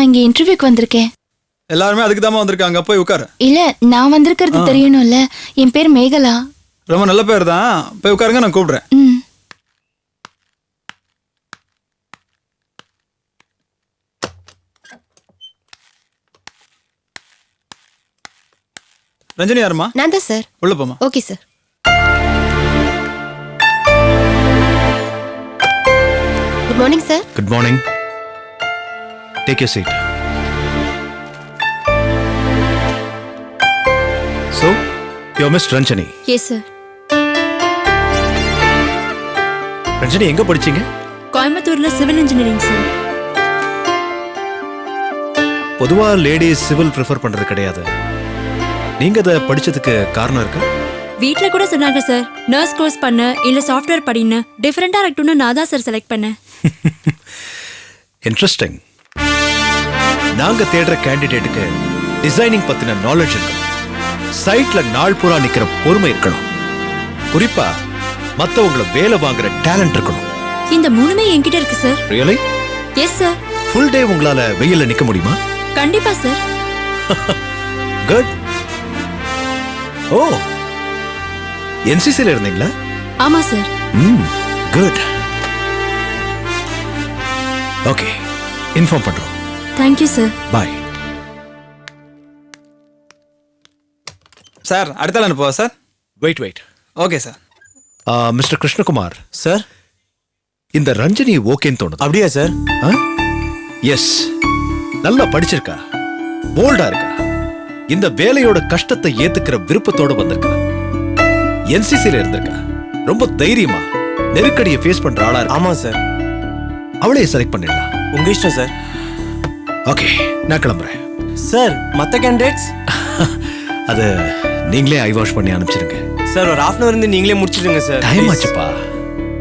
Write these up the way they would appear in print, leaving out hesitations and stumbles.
நான் இங்க இன்டர்வியூக்கு வந்திருக்கேன். எல்லாருமே அதுக்கு தான் வந்திருக்காங்க. போய் உட்காரு. இல்ல, நான் வந்திருக்கிறது தெரியணும்ல. என் பேர் மேகலா. ரொம்ப நல்ல பேர் தான். போய் உட்காருங்க, நான் கூப்பிடுறேன். ரஞ்சனி யாருமா? நான் தான் சார். உள்ள போமா. Okay sir. Good morning sir. Good morning. Take your seat. So, you're Miss Ranjani. Yes sir. Ranjani எங்க படிச்சீங்க? கோயம்புத்தூர்ல சிவில் இன்ஜினியரிங் சார். பொதுவா லேடிஸ் சிவில் ப்ரிஃபர் பண்றது கிடையாது. நீங்க அதை படிச்சதுக்கு காரணம் இருக்கா? வீட்ல கூட சொன்னாங்க சார், நர்ஸ் கோர்ஸ் பண்ண இல்ல சாஃப்ட்வேர் படின்னு. டிஃபரெண்டா இருக்கட்டும்னு நான் தான் சார் செலக்ட் பண்ணேன். இன்ட்ரெஸ்டிங். நாங்க தேடுற கேண்டிடேட்டுக்கு டிசைனிங் பத்தின நாலேஜ் இருக்கணும். சைட்ல நாள் பூரா நிக்கிற பொறுமை இருக்கணும். குறிப்பா மத்தவங்கள வேலை வாங்குற டேலண்ட் இருக்கணும். இந்த மூணுமே என்கிட்ட இருக்கு sir. Really? Yes sir. Full day உங்களால வெயில்ல நிக்க முடியுமா? கண்டிப்பா சார். குட். ஓ, என்சிசில இருந்தீங்களா? ஆமா சார். குட். ஓகே, இன்ஃபார்ம் பண்றோம். Thank you sir. பாய். சார், அடுத்தால அனுப்புவா sir? Wait. Okay sir. Mister Krishnakumar sir, இந்த ரஞ்சனி ஓகேன்னு தோணுது. அப்படியா சார்? எஸ், நல்லா படிச்சிருக்கா, போல்டா இருக்கா, இந்த வேலையோட கஷ்டத்தை ஏத்துக்கிற விருப்பத்தோட வந்திருக்கா, என்சிசில இருந்திருக்கா, ரொம்ப தைரியமா நெருக்கடியை ஃபேஸ் பண்ற ஆளா இருக்கா. ஆமா சார். அவளையே செலக்ட் பண்ணிடலாம். உங்க இஷ்டம் சார். ஓகே, நான் கிளம்புறேன். சார், மத்த கேண்டிடேட்ஸ் அது நீங்களே ஐ வாஷ் பண்ணி அனுப்பிச்சிருங்க சார். ஒரு half an hour இருந்து நீங்களே முடிச்சிடுங்க சார். டைம் ஆச்சுப்பா.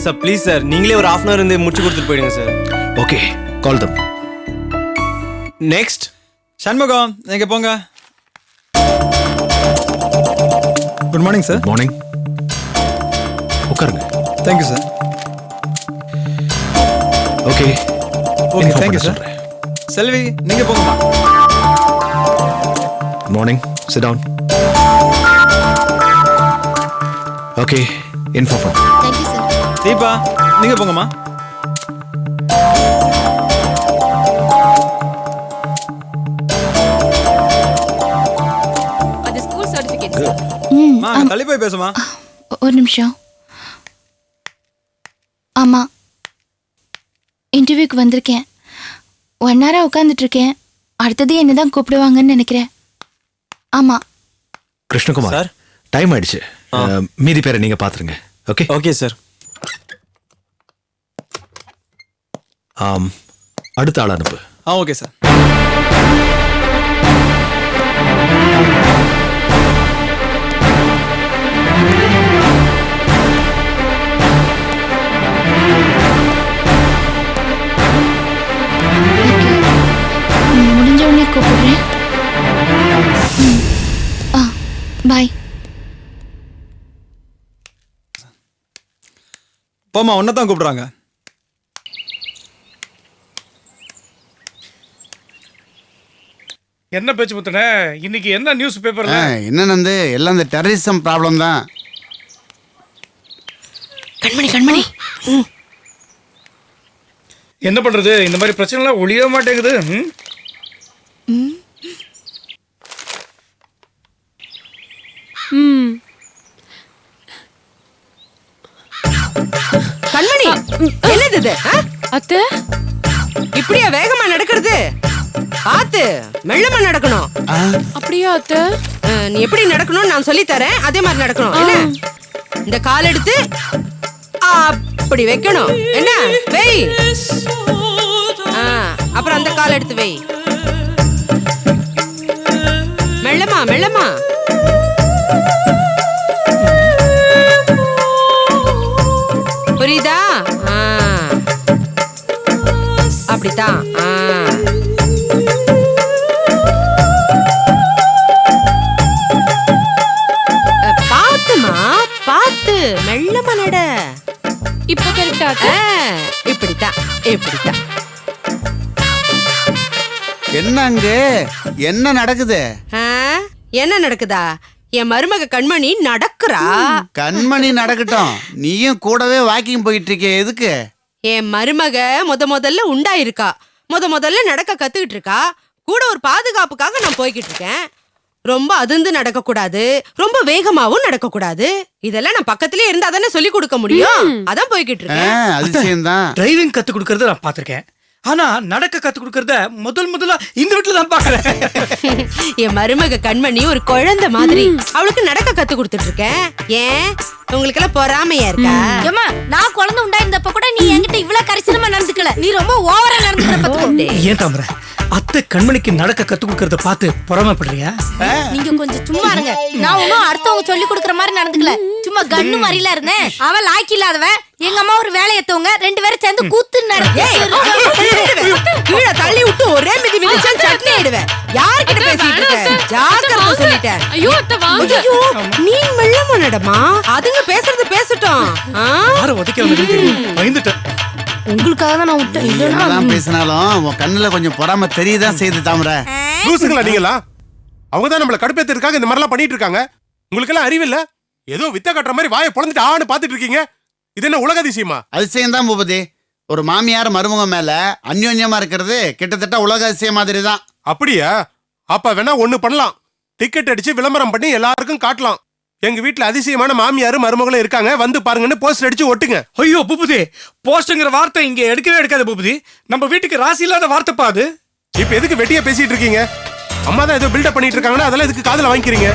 சார் ப்ளீஸ் சார், நீங்களே ஒரு half an hour இருந்து முடிச்சு கொடுத்துட்டு போயிடுங்க sir. Okay, call them. Next Shanmugam, நீங்க போங்க. Good morning sir. மார்னிங். உட்காருங்க. Thank you sir. Okay okay, thank you sir. Selvi, நீங்க போங்கம்மா. Morning. Sit down. Okay, inform பண்ணு. Thank you sir. தீபா, நீங்க போங்கம்மா. அது ஸ்கூல் சர்டிபிகேட் சார். தள்ளி போய் பேசுமா. ஒரு நிமிஷம். ஆமா, இன்டர்வியூக்கு வந்திருக்கேன். 1 hour உட்காந்துட்டு இருக்கேன். அடுத்தது என்னதான் கூப்பிடுவாங்கன்னு நினைக்கிறேன். ஆமா. கிருஷ்ணகுமார் சார், டைம் ஆயிடுச்சு. மீதி பேரை நீங்க பாத்துருங்க. ஓகே? Okay sir. அடுத்த ஆள் அனுப்பு. Okay sir. முடிஞ்ச உடனே கூப்பிடுறேன். பாய். போமா, ஒன்னதான் கூப்பிடுறாங்க. என்ன பேச்சு முத்தனே, இன்னைக்கு என்ன நியூஸ் பேப்பர்ல? என்னன்னு எல்லாம் இந்த டெரரிசம் ப்ராப்ளம் தான். கண்மணி. என்ன பண்றது, இந்த மாதிரி பிரச்சனை எல்லாம் ஒழிய மாட்டேங்குது. கண்மணி, என்னது இது? அத்தை, இப்படியா வேகமா நடக்கிறது? பாத்து மெல்லமா நடக்கணும். அப்படியா அத்தை? நீ எப்படி நடக்கணும்னு நான் சொல்லி தரேன், அதே மாதிரி நடக்கணும். என்ன, இந்த கால் எடுத்து அப்படி வைக்கணும். என்ன, வெய். அப்புறம் அந்த கால் எடுத்து வெய். மெல்லமா. புரியுதா? அப்படித்தான். பாத்து மெல்லமா நட. இப்ப கரெக்டா? இப்படித்தான். அங்க என்ன நடக்குது? ஆ, என்ன நடக்குதா? என் மருமக கண்மணி நடக்குறா. கண்மணி நடக்கட்டும், நீயும் கூடவே வாக்கிங் போயிட்டு இருக்க, எதுக்கு? என் மருமக முதல்ல உண்டாயிருக்கா, முதல்ல நடக்க கத்துக்கிட்டு இருக்கா. கூட ஒரு பாதுகாப்புக்காக நான் போய்கிட்டு இருக்கேன். ரொம்ப அதிர்ந்து நடக்க கூடாது, ரொம்ப வேகமாவும் நடக்க கூடாது. இதெல்லாம் நான் பக்கத்திலே இருந்தா தானே சொல்லி கொடுக்க முடியும். அதான் போய்கிட்டு இருக்கேன். அதிசயம்தான். டிரைவிங் கத்து கொடுக்கறத நான் பாத்திருக்கேன். ஆனா நடக்க கத்து கொடுக்கறத முதல்ல இந்த வீட்டுல தான் பாக்குறேன். என் மருமக கண்மணி ஒரு குழந்தை மாதிரி, அவளுக்கு நடக்க கத்து கொடுத்துட்டு இருக்கேன். ஏன் உங்களுக்கு எல்லாம் பொறாமையா இருக்கா? ஏம்மா, நான் குழந்தை உண்டாயிருந்தப்ப கூட நீ என்கிட்ட இவ்வளவு கரிசனமா நடந்துக்கல. நீ ரொம்ப ஓவரா நடந்துக்கிற. ஏன் தாமரை, அத்தை கண்மணிக்கு நடக்க கத்து கொடுக்கறத பார்த்து பொறாமைப்படுறியா? நீங்க கொஞ்சம் சும்மா இருங்க. நான் ஒன்னும் அடுத்தவங்க சொல்லி கொடுக்கற மாதிரி நடந்துக்கல. சும்மா கண்ணு மாதிரில இருந்தேன். அவ லாக்கி இல்லாதவ, எங்க அம்மா ஒரு வேலை ஏத்தவங்க, 2 பேரும் சேர்ந்து கூத்து கீழே தள்ளி விட்டு ஒரே மிதி மிதிச்சா சட்னி ஆயிடுவேன். யார்கிட்ட பேசிட்டு இருக்க? ஜாக்கிரதை சொல்லிட்டேன். ஐயோ அத்தை வாங்க. ஐயோ, நீ மெல்லமா நடமா. அதுங்க பேசுறது பேசட்டும். யார ஒதுக்க பயந்துட்டேன். உங்களுக்காக தான் நான் விட்டேன். என்னதான் பேசினாலும் உன் கண்ணுல கொஞ்சம் பொறாம தெரியதான் செய்யுது தாமரை. லூசுங்களா நீங்களா? அவங்க தான் நம்மள கடுப்பேத்திருக்காங்க, இந்த மாதிரிலாம் பண்ணிட்டு இருக்காங்க. உங்களுக்கு எல்லாம் அறிவில்ல? ஏதோ வித்த கட்டுற மாதிரி வாயை பொழந்துட்டு ஆன்னு பாத்துட்டு இருக்கீங்க. இது என்ன உலக அதிசயமா? அதிசயம் தான் பூபதி. ஒரு மாமியார் மருமக மேல அந்யோன்யமா இருக்கிறது கிட்டத்தட்ட உலக அதிசயம் மாதிரி தான். அப்படியா? அப்ப வேணா ஒண்ணு பண்ணலாம். டிக்கெட் அடிச்சு விளம்பரம் பண்ணி எல்லாருக்கும் காட்டலாம். எங்க வீட்டுல அதிசயமான மாமியாரும் மருமகளும் இருக்காங்க, வந்து பாருங்கன்னு போஸ்டர் அடிச்சு ஒட்டுங்க. ஐயோ பூபதி, போஸ்ட்ங்கிற வார்த்தை இங்க எடுக்கவே எடுக்காது பூபதி. நம்ம வீட்டுக்கு ராசி இல்லாத வார்த்தை பாது. இப்ப எதுக்கு வெட்டியா பேசிட்டு இருக்கீங்க? அம்மா தான் ஏதோ பில்டப் பண்ணிட்டு இருக்காங்கன்னா அதெல்லாம் எதுக்கு காதுல வாங்கிக்கிறீங்க?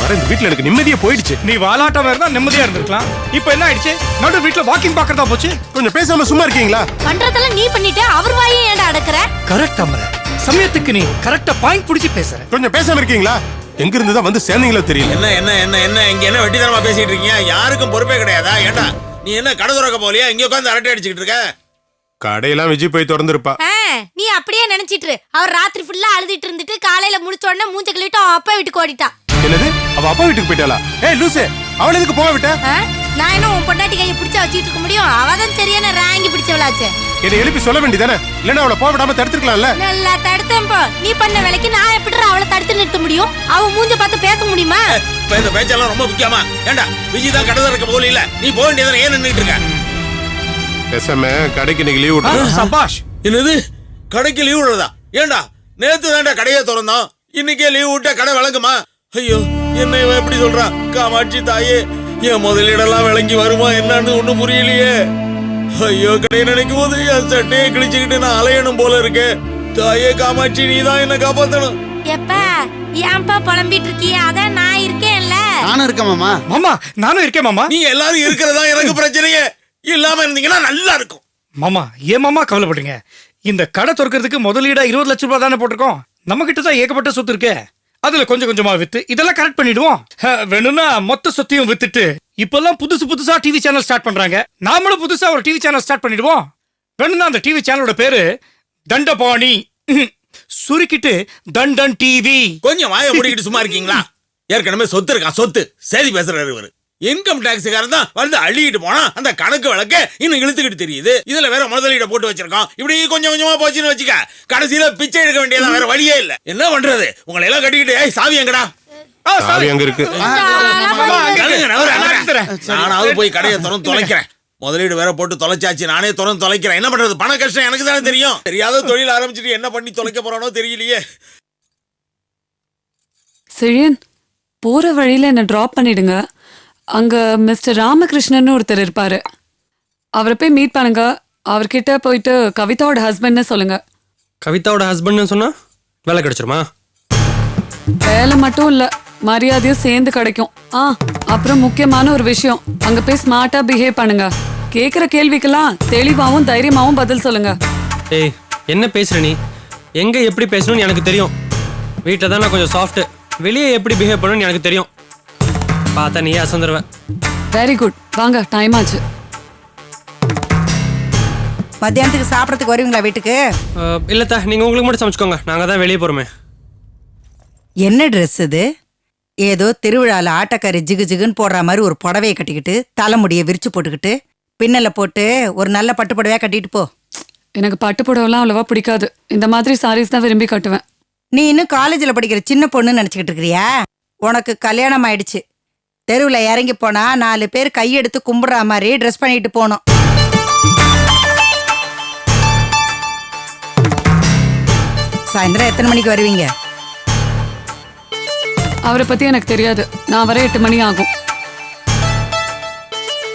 வர இந்த வீட்டுல எனக்கு நிம்மதியே போயிடுச்சு. நீ வாலாட்டமா இருந்தா நிம்மதியா இருந்திருக்கலாம். இப்ப என்ன ஆயிடுச்சு? நடு வீட்டுல வாக்கிங் பாக்குறதா போச்சு. கொஞ்சம் பேசாம சும்மா இருக்கீங்களா? பண்றதெல்லாம் நீ பண்ணிட்ட, அவர் வாயே ஏன்டா அடக்குற? கரெக்ட் அம்மர, சமயத்துக்கு நீ கரெக்டா பாயிண்ட் புடிச்சு பேசுற. கொஞ்சம் பேசாம இருக்கீங்களா? எங்க இருந்து தான் வந்து சேர்ந்தீங்களோ தெரியல. என்ன இங்க என்ன வெட்டித்தனமா பேசிட்டு இருக்கீங்க? யாருக்கும் பொறுப்பே கிடையாதா? ஏண்டா நீ என்ன கடை துறக்க போலியா? இங்க உட்காந்து அரட்டை அடிச்சுக்கிட்டு இருக்க. கடையெல்லாம் விஜய் போய் திறந்துருப்பா. நீ அப்படியே நினைச்சிட்டு அவர் ராத்திரி ஃபுல்லா அழுதிட்டு இருந்துட்டு காலையில முடிச்ச உடனே மூஞ்ச கழுவிட்டு அவ அப்பா வீட்டுக்கு ஓடிட்டா. என்னது? அவ அப்பா வீட்டுக்கு போயிட்டாளா? ஏய் லூசே, அவள எதுக்கு போக விட்ட? நான் என்ன உன் பொண்டாட்டி கையை பிடிச்சா வச்சிட்டு இருக்க முடியும்? அவதான் சரியான ராங்கி பிடிச்சவளாச்சே. என்னை எழுப்பி சொல்ல வேண்டியதானே? இல்லன்னா அவளை போக விடாம தடுத்துக்கலாம்ல. நல்லா தடுத்தேன். நீ பண்ண வேலைக்கு நான் எப்படி அவளை தடுத்து நிறுத்த முடியும்? அவ மூஞ்ச பார்த்து பேச முடியுமா? இப்ப இந்த பேச்செல்லாம் ரொம்ப முக்கியமா? ஏண்டா விஜய் தான் கடை துறக்க போல இல்ல, நீ போக வேண்டியதானே? ஏன் நின்னுட்டு இருக்க? எஸ்எம் கடைக்கு இன்னைக்கு லீவ் விட்டு. சபாஷ். என்னது கடைக்கு லீவ் விடுறதா? ஏண்டா நேத்து தாண்டா கடையை திறந்தோம், இன்னைக்கே லீவ் விட்டா கடை விளங்குமா? ஐயோ, என்ன இவன் எப்படி சொல்றான்? காமாட்சி தாயே, என் முதலீடெல்லாம் விளங்கி வருமா என்னன்னு ஒண்ணும் புரியலையே. ஐயோ, கடையை நினைக்கும் போது என் சட்டையை கிழிச்சுக்கிட்டு நான் அலையணும் போல இருக்கு. தாயே காமாட்சி, நீ தான் என்ன காப்பாத்தணும். எப்பா ஏன்பா புலம்பிட்டு இருக்கிய? அதான் நான் இருக்கேன்ல. நானும் இருக்கேன் மாமா. மாமா, நானும் இருக்கேன் மாமா. நீங்க எல்லாரும் இருக்கிறதா எனக்கு பிரச்சனையே. இல்லாம இருந்தீங்கன்னா நல்லா இருக்கும். மாமா, ஏன் மாமா கவலைப்படுறீங்க? இந்த கடை திறக்கிறதுக்கு முதலீடா 20 லட்சம் ரூபாய் தானே போட்டிருக்கோம். நம்ம கிட்ட தான் ஏகப்பட்ட சொத்து இருக்கு. அதுல கொஞ்சம் கொஞ்சமா வித்து இதெல்லாம் கரெக்ட் பண்ணிடுவோம். வேணும்னா மொத்த சொத்தையும் வித்துட்டு இப்பெல்லாம் புதுசா டிவி சேனல் ஸ்டார்ட் பண்றாங்க. நாமளும் புதுசா ஒரு டிவி சேனல் ஸ்டார்ட் பண்ணிடுவோம். வேணும்னா அந்த டிவி சேனலோட பேரு தண்டபாணி, சுருக்கிட்டு தண்டன் டிவி. கொஞ்சம் வாயை மூடிக்கிட்டு சும்மா இருக்கீங்களா? ஏற்கனவே சொத்து இருக்கா, சொத்து சேதி பேசுறாரு இவரு. இன்கம் டாக்ஸுக்காரன் தான் வந்து அள்ளிட்டு போனா அந்த கணக்கு வழக்க இன்னும் இழுத்துக்கிட்டு தெரியுது. இதுல வேற முதலீட போட்டு வச்சிருக்கோம். இப்படி கொஞ்சம் கொஞ்சமா போச்சுன்னு வச்சுக்க, கடைசியில பிச்சை எடுக்க வேண்டியதான், வேற வழியே இல்ல. என்ன பண்றது? உங்களை எல்லாம் கட்டிக்கிட்டு சாவி எங்கடா? சாவி அங்க இருக்கு. நானாவது போய் கடையை திறந்து தொலைக்கிறேன். முதலீடு வேற போட்டு தொலைச்சாச்சு, நானே திறந்து தொலைக்கிறேன். என்ன பண்றது? பண கஷ்டம் எனக்கு தானே தெரியும். தெரியாத தொழில் ஆரம்பிச்சுட்டு என்ன பண்ணி தொலைக்க போறானோ தெரியலையே. செழியன், போற வழியில என்ன டிராப் பண்ணிடுங்க. அங்க மிஸ்டர் ராமகிருஷ்ணன் ஒருத்தர் இருப்பாரு, அவரை போய் மீட் பண்ணுங்க. அவர்கிட்ட போயிட்டு கவிதாவோட ஹஸ்பண்ட்னு சொல்லுங்க. கவிதாவோட ஹஸ்பண்ட்னு சொன்னா வேலை கிடைச்சிருமா? வேலை மட்டும் இல்ல, மரியாதையும் சேர்ந்து கிடைக்கும். அப்புறம் முக்கியமான ஒரு விஷயம், அங்க போய் ஸ்மார்ட்டா பிஹேவ் பண்ணுங்க. கேக்குற கேள்விக்கெல்லாம் தெளிவாவும் தைரியமாவும் பதில் சொல்லுங்க. ஏய், என்ன பேசுற நீ? எங்க எப்படி பேசணும்னு எனக்கு தெரியும். வீட்டில் தான் நான் கொஞ்சம் சாஃப்ட், வெளியே எப்படி பிஹேவ் பண்ணணும்னு எனக்கு தெரியும். பார்த்தா நீ அசந்துருவேன். வெரி குட், வாங்க, டைம் ஆச்சு. மத்தியானத்துக்கு சாப்பிடறதுக்கு வருவீங்களா வீட்டுக்கு? இல்லத்தா, நீங்க உங்களுக்கு மட்டும் சமைச்சுக்கோங்க, நாங்க தான் வெளியே போறோமே. என்ன ட்ரெஸ் இது? ஏதோ திருவிழால ஆட்டக்காரி ஜிகு ஜிகுன்னு போடுற மாதிரி ஒரு புடவையை கட்டிக்கிட்டு தலைமுடியை விரிச்சு போட்டுக்கிட்டு பின்னல போட்டு ஒரு நல்ல பட்டு புடவையா கட்டிட்டு போ. எனக்கு பட்டு புடவைலாம் அவ்வளவா பிடிக்காது. இந்த மாதிரி சாரீஸ் தான் விரும்பி கட்டுவேன். நீ இன்னும் காலேஜில் படிக்கிற சின்ன பொண்ணுன்னு நினச்சிக்கிட்டு இருக்கிறியா? உனக்கு கல்யாணம் ஆயிடுச்சு. தெருவில் இறங்கி போனா 4 பேர் கையெடுத்து கும்பிடுற மாதிரி ட்ரெஸ் பண்ணிட்டு போனோம். சாயந்தரம் எத்தனை மணிக்கு வருவீங்க? அவரை பத்தி எனக்கு தெரியாது. நான் வர 8 மணி ஆகும்.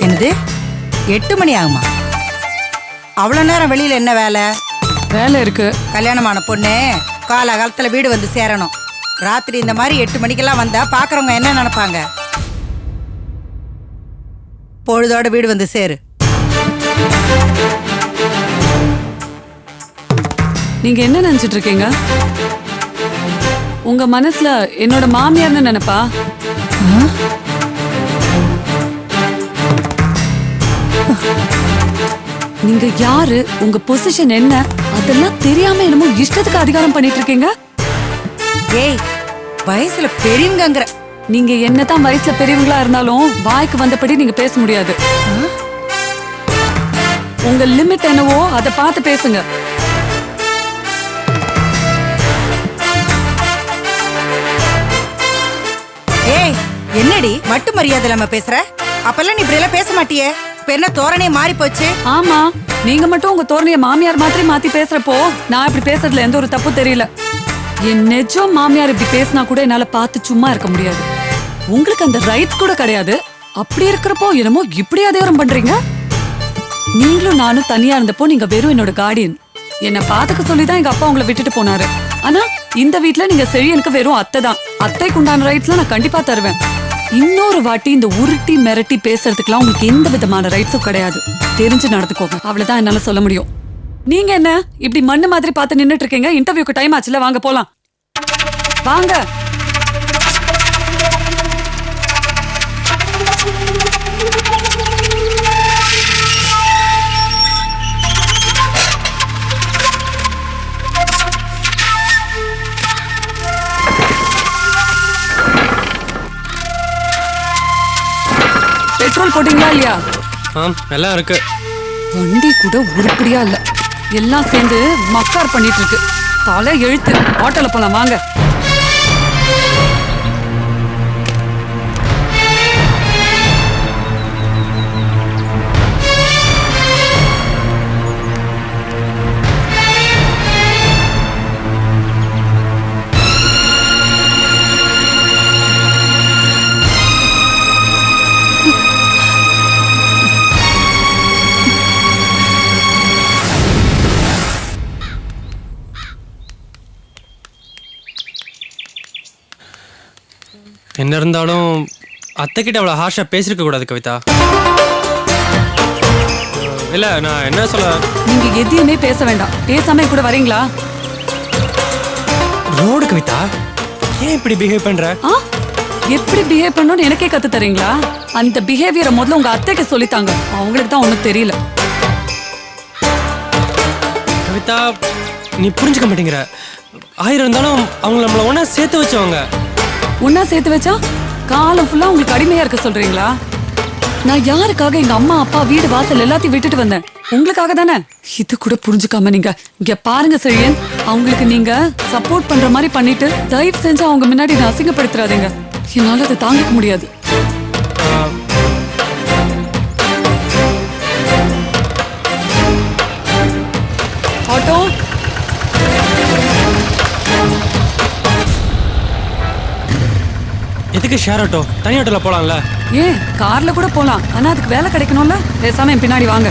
என்னது 8 மணி ஆகுமா? அவ்வளோ நேரம் வெளியில என்ன வேலை? வேலை இருக்கு. கல்யாணமான பொண்ணு காலகாலத்தில் வீடு வந்து சேரணும். ராத்திரி இந்த மாதிரி 8 மணிக்கெல்லாம் வந்தா பார்க்குறவங்க என்ன நினைப்பாங்க? பொழுதோட வீடு வந்து சேரு. நீங்க என்ன நினைச்சிட்டு இருக்கீங்க? உங்க மனசுல என்னோட மாமியார்னு நினைப்பா? நீங்க யாரு, உங்க பொசிஷன் என்ன, அதெல்லாம் தெரியாம என்னமோ இஷ்டத்துக்கு அதிகாரம் பண்ணிட்டு இருக்கீங்க. ஏய், வயசுல பெரியவங்கங்கிற நீங்க என்னதான் வயசுல பெரியவங்களா இருந்தாலும் வாய்க்கு வந்தபடி நீங்க பேச முடியாது. உங்க லிமிட் என்னவோ அதை பார்த்து பேசுங்க. ஏய், என்னடி மட்டு மரியாதை இல்லாம பேசுற? அப்பெல்லாம் நீ இப்படி எல்லாம் பேச மாட்டியே. இப்ப என்ன தோரணே மாறி போச்சு? ஆமா, நீங்க மட்டும் உங்க தோரணைய மாமியார் மாதிரி மாத்தி பேசுறப்போ நான் இப்படி பேசுறதுல எந்த ஒரு தப்பு தெரியல. என் நெஜம் மாமியார் இப்படி பேசினா கூட என்னால பார்த்து சும்மா இருக்க முடியாது. உங்களுக்கு அந்த ரைட் கூட கிடையாது. அப்படி இருக்கிறப்போ என்னமோ இப்படி அதிகாரம் பண்றீங்க. நீங்களும் நானும் தனியா இருந்தப்போ நீங்க வெறும் என்னோட கார்டியன். என்ன பாத்துக்க சொல்லிதான் எங்க அப்பா உங்களை விட்டுட்டு போனாரு. ஆனா இந்த வீட்டுல நீங்க செழியனுக்கு வெறும் அத்தை தான். அத்தைக்கு உண்டான ரைட்ஸ்லாம் நான் கண்டிப்பா தருவேன். இன்னொரு வாட்டி இந்த உருட்டி மிரட்டி பேசுறதுக்குலாம் உங்களுக்கு எந்த விதமான ரைட்ஸும் கிடையாது. தெரிஞ்சு நடந்துக்கோங்க. அவ்வளவுதான் என்னால சொல்ல முடியும். நீங்க என்ன இப்படி மண்ணு மாதிரி பார்த்து நின்னுட்டு இருக்கீங்க? இன்டர்வியூக்கு டைம் ஆச்சுல, வாங்க போலாம். வாங்க. பெட்ரோல் போட்டீங்களா இல்லையா? எல்லாம் இருக்கு. வண்டி கூட உருப்படியா இல்ல. எல்லாம் சேர்ந்து மக்கார் பண்ணிட்டு இருக்கு. தலை எழுத்து. ஆட்டோல போலாம் வாங்க. என்ன இருந்தாலும் அத்தைக்கிட்ட அவ்வளோ ஹார்ஷா பேசிருக்க கூடாது கவிதா. இல்ல நான் என்ன சொல்ல, நீங்க எதையுமே பேச வேண்டாம். பேசாம கூட வரீங்களா? ரோடு கவிதா, ஏன் இப்படி பிஹேவ் பண்ற? எப்படி பிஹேவ் பண்ணணும்னு எனக்கே கத்து தரீங்களா? அந்த பிஹேவியரை முதல்ல உங்க அத்தைக்கு சொல்லித்தாங்க. அவங்களுக்கு தான் ஒண்ணும் தெரியல. கவிதா, நீ புரிஞ்சுக்க மாட்டேங்கிற. 1000 இருந்தாலும் அவங்க நம்மள ஒன்னா சேர்த்து வச்சவங்க. ஒன்னா சேர்த்து வச்சா காலம் ஃபுல்லா உங்களுக்கு அடிமையா இருக்க சொல்றீங்களா? நான் யாருக்காக எங்க அம்மா அப்பா வீடு வாசல் எல்லாத்தையும் விட்டுட்டு வந்தேன்? உங்களுக்காக தானே. இது கூட புரிஞ்சுக்காம நீங்க இங்க பாருங்க செழியன், அவங்களுக்கு நீங்க சப்போர்ட் பண்ற மாதிரி பண்ணிட்டு தயவு செஞ்சு அவங்க முன்னாடி நான் அசிங்கப்படுத்துறாதீங்க. என்னால அதை தாங்கிக்க முடியாது. ஆட்டோ எதுக்கு ஷேர் ஆட்டோ? தனி ஆட்டோல போலாம்ல? ஏன் கார்ல கூட போலாம். ஆனா அதுக்கு வேலை கிடைக்கணும்ல. பேசாம என் பின்னாடி வாங்க.